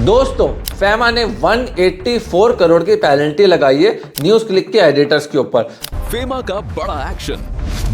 दोस्तों, फेमा ने 184 करोड़ की पेनल्टी लगाई है न्यूज क्लिक के एडिटर्स के ऊपर। फेमा का बड़ा एक्शन,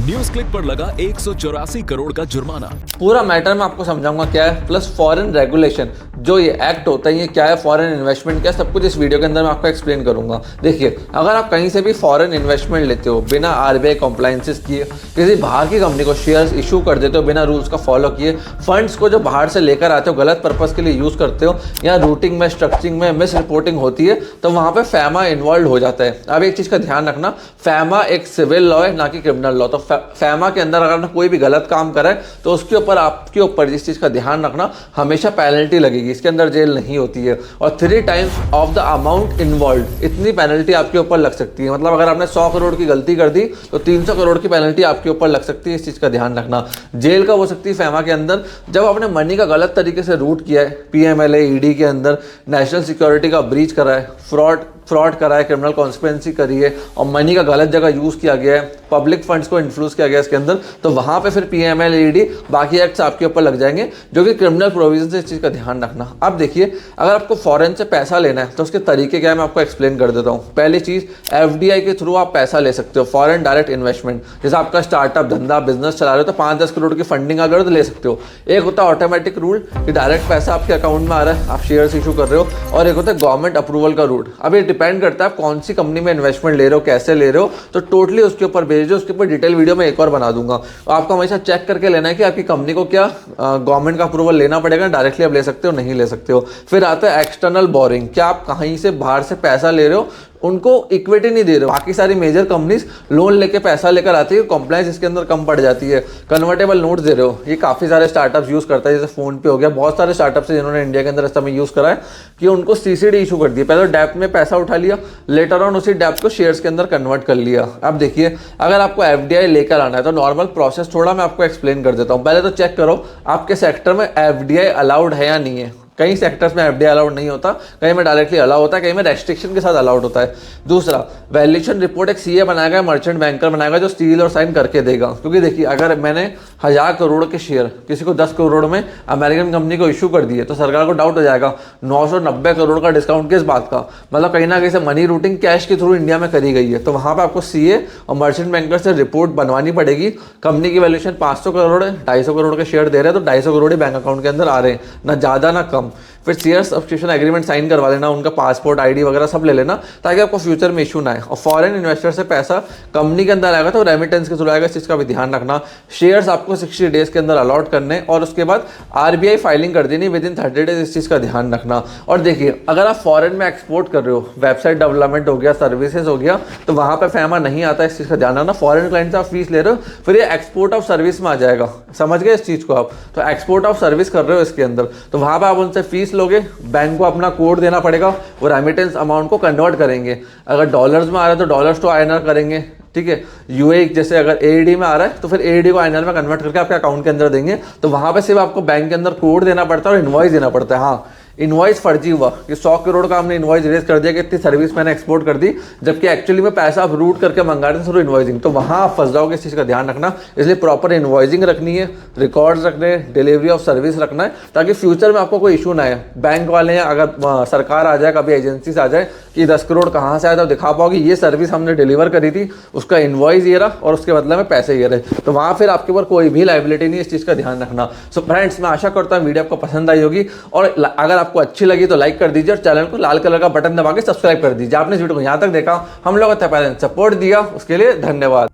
न्यूज क्लिक पर लगा 184 करोड़ का जुर्माना। पूरा मैटर मैं आपको समझाऊंगा क्या है, प्लस फॉरेन रेगुलेशन जो ये एक्ट होता है ये क्या है, फॉरेन इन्वेस्टमेंट क्या है, सब कुछ इस वीडियो के अंदर मैं आपको एक्सप्लेन करूंगा। देखिए, अगर आप कहीं से भी फॉरेन इन्वेस्टमेंट लेते हो बिना आरबीआई कॉम्प्लाइंसेस किए, किसी बाहर की कंपनी को शेयर्स इशू कर देते हो बिना रूल्स का फॉलो किए, फंड्स को जो बाहर से लेकर आते हो गलत पर्पज के लिए यूज करते हो, या रूटिंग में स्ट्रक्चरिंग में मिस रिपोर्टिंग होती है, तो वहां पे फेमा इन्वॉल्व हो जाता है। अब एक चीज का ध्यान रखना, फेमा एक सिविल लॉ है ना कि क्रिमिनल लॉ। तो फेमा के अंदर अगर कोई भी गलत काम करे तो उसके ऊपर आपके ऊपर इस चीज का ध्यान रखना, हमेशा पेनल्टी लगेगी। इसके अंदर जेल नहीं होती है, और 3 times of the amount involve इतनी पेनल्टी आपके ऊपर लग सकती है। मतलब अगर आपने 100 करोड़ की गलती कर दी तो 300 करोड़ की पेनल्टी आपके ऊपर लग सकती है। इस चीज का ध्यान रखना। जेल कब हो सकती है फेमा के अंदर, जब आपने मनी का गलत तरीके से रूट किया है, पीएमएलए ईडी के अंदर नेशनल सिक्योरिटी का ब्रीच करा है, फ्रॉड करा है, क्रिमिनल कॉन्स्पिरेंसी करी है, और मनी का गलत जगह यूज किया गया है, पब्लिक फंड्स को इन्फ्लुएंस किया गया है इसके अंदर, तो वहां पे फिर पीएमएलए ईडी बाकी एक्ट्स आपके ऊपर लग जाएंगे जो कि क्रिमिनल प्रोविजन से। इस चीज का ध्यान रखना। अब देखिए, अगर आपको फॉरेन से पैसा लेना है तो उसके तरीके क्या है मैं आपको एक्सप्लेन कर देता हूँ। पहली चीज, एफडीआई के थ्रू आप पैसा ले सकते हो, फॉरेन डायरेक्ट इन्वेस्टमेंट। जैसे आपका स्टार्टअप धंधा बिजनेस चला रहे हो तो 5-10 करोड़ की फंडिंग अगर तो ले सकते हो। एक होता है ऑटोमेटिक रूल कि डायरेक्ट पैसा आपके अकाउंट में आ रहा है, आप शेयर्स इशू कर रहे हो, और एक होता है गवर्नमेंट अप्रूवल का रूट। अब ये डिपेंड करता है आप कौन सी कंपनी में इन्वेस्टमेंट ले रहे हो, कैसे ले रहे हो, तो टोटली उसके ऊपर भेजो। उसके ऊपर डिटेल वीडियो में एक और बना दूंगा। तो आपको हमेशा चेक करके लेना है कि आपकी कंपनी को क्या गवर्नमेंट का अप्रूवल लेना पड़ेगा, डायरेक्टली आप ले सकते हो नहीं ले सकते हो। फिर आता है एक्सटर्नल बोरिंग, क्या आप कहीं से बाहर से पैसा ले रहे हो, उनको इक्विटी नहीं दे रहे हो। बाकी सारी मेजर कंपनीज लोन लेके पैसा लेकर आती है, कंप्लायंस इसके अंदर कम पड़ जाती है। कन्वर्टेबल नोट्स दे रहे हो, ये काफी सारे स्टार्टअप्स यूज करता है, जैसे फोन पे हो गया, बहुत सारे स्टार्टअप्स हैं जिन्होंने इंडिया के अंदर इस समय यूज करा है कि उनको सीसीडी इशू कर दिया। पहले डेप्ट में पैसा उठा लिया, लेटर ऑन उसी डेप्ट को शेयर्स के अंदर कन्वर्ट कर लिया। अब देखिए, अगर आपको एफडीआई लेकर आना है तो नॉर्मल प्रोसेस थोड़ा मैं आपको एक्सप्लेन कर देता हूँ। पहले तो चेक करो आपके सेक्टर में एफडीआई अलाउड है या नहीं है। कई सेक्टर्स में एफडीआई अलाउड नहीं होता, कहीं में डायरेक्टली अलाउ होता है, कहीं में रेस्ट्रिक्शन के साथ अलाउड होता है। दूसरा, वैल्यूएशन रिपोर्ट एक सीए बनाएगा, मर्चेंट बैंकर बनाएगा जो सील और साइन करके देगा। क्योंकि देखिए, अगर मैंने 1000 करोड़ के शेयर किसी को 10 करोड़ में अमेरिकन कंपनी को इशू कर दिए तो सरकार को डाउट हो जाएगा 990 करोड़ का डिस्काउंट किस बात का, मतलब कहीं ना कहीं से मनी रूटिंग कैश के थ्रू इंडिया में करी गई है। तो वहां पर आपको सीए और मर्चेंट बैंकर से रिपोर्ट बनवानी पड़ेगी। कंपनी की वैल्यूएशन 500 करोड़ है, 250 करोड़ के शेयर दे रहे हैं तो 250 करोड़ ही बैंक अकाउंट के अंदर आ रहे हैं, ना ज्यादा ना कम। फिर शेयर सब्सक्रिप्शन एग्रीमेंट साइन करवा लेना, उनका पासपोर्ट आईडी वगैरह सब ले लेना, ताकि आपको फ्यूचर में इशू ना आए। और फॉरेन इन्वेस्टर से पैसा कंपनी के अंदर आएगा तो रेमिटेंस के थ्रू आएगा, इस चीज का भी ध्यान रखना। शेयर्स आपको 60 डेज के अंदर अलॉट करने, और उसके बाद आरबीआई फाइलिंग कर देनी विद इन 30 डेज, इस चीज का ध्यान रखना। और देखिए, अगर आप फॉरेन में एक्सपोर्ट कर रहे हो, वेबसाइट डेवलपमेंट हो गया, सर्विसेज हो गया, तो वहां पर फेमा नहीं आता, इस चीज का ध्यान रखना। फॉरेन क्लाइंट से आप फीस ले रहे हो, फिर ये एक्सपोर्ट ऑफ सर्विस में आ जाएगा, समझ गए इस चीज को आप। तो एक्सपोर्ट ऑफ सर्विस कर रहे हो इसके अंदर, तो वहां पर आप उनसे फीस लोगे, बैंक को अपना कोड देना पड़ेगा, वो रेमिटेंस अमाउंट को कन्वर्ट करेंगे। अगर डॉलर्स में आ रहा है तो डॉलर्स टू आईएनआर करेंगे, ठीक है। यूए जैसे अगर एडी में आ रहा है तो फिर एडी को आईएनआर में कन्वर्ट करके आपके अकाउंट के अंदर देंगे। तो वहां पे सिर्फ आपको बैंक के अंदर कोड देना पड़ता है और इनवॉइस देना पड़ता है। हाँ, इनवॉइस फर्जी हुआ कि 100 करोड़ का हमने इनवॉइस रेज कर दिया कि इतनी सर्विस मैंने एक्सपोर्ट कर दी, जबकि एक्चुअली में पैसा आप रूट करके मंगा रहे थे थ्रू इनवॉइसिंग, तो वहां आप फंस जाओगे। इस चीज का ध्यान रखना। इसलिए प्रॉपर इनवॉइसिंग रखनी है, रिकॉर्ड्स रखने हैं, डिलीवरी ऑफ सर्विस रखना है, ताकि फ्यूचर में आपको कोई इशू ना आए। बैंक वाले अगर सरकार आ जाए, कभी एजेंसी से आ जाए कि 10 करोड़ कहाँ से आया, तो दिखा पाओगे ये सर्विस हमने डिलीवर करी थी, उसका इनवॉइस ये रहा और उसके बदले में पैसे ये रहे, तो वहां फिर आपके ऊपर कोई भी लाइबिलिटी नहीं। इस चीज का ध्यान रखना। सो फ्रेंड्स, मैं आशा करता हूँ वीडियो आपको पसंद आई होगी, और अगर आपको अच्छी लगी तो लाइक कर दीजिए और चैनल को लाल कलर का बटन दबा के सब्सक्राइब कर दीजिए। आपने इस वीडियो को यहां तक देखा, हम लोग पहले सपोर्ट दिया, उसके लिए धन्यवाद।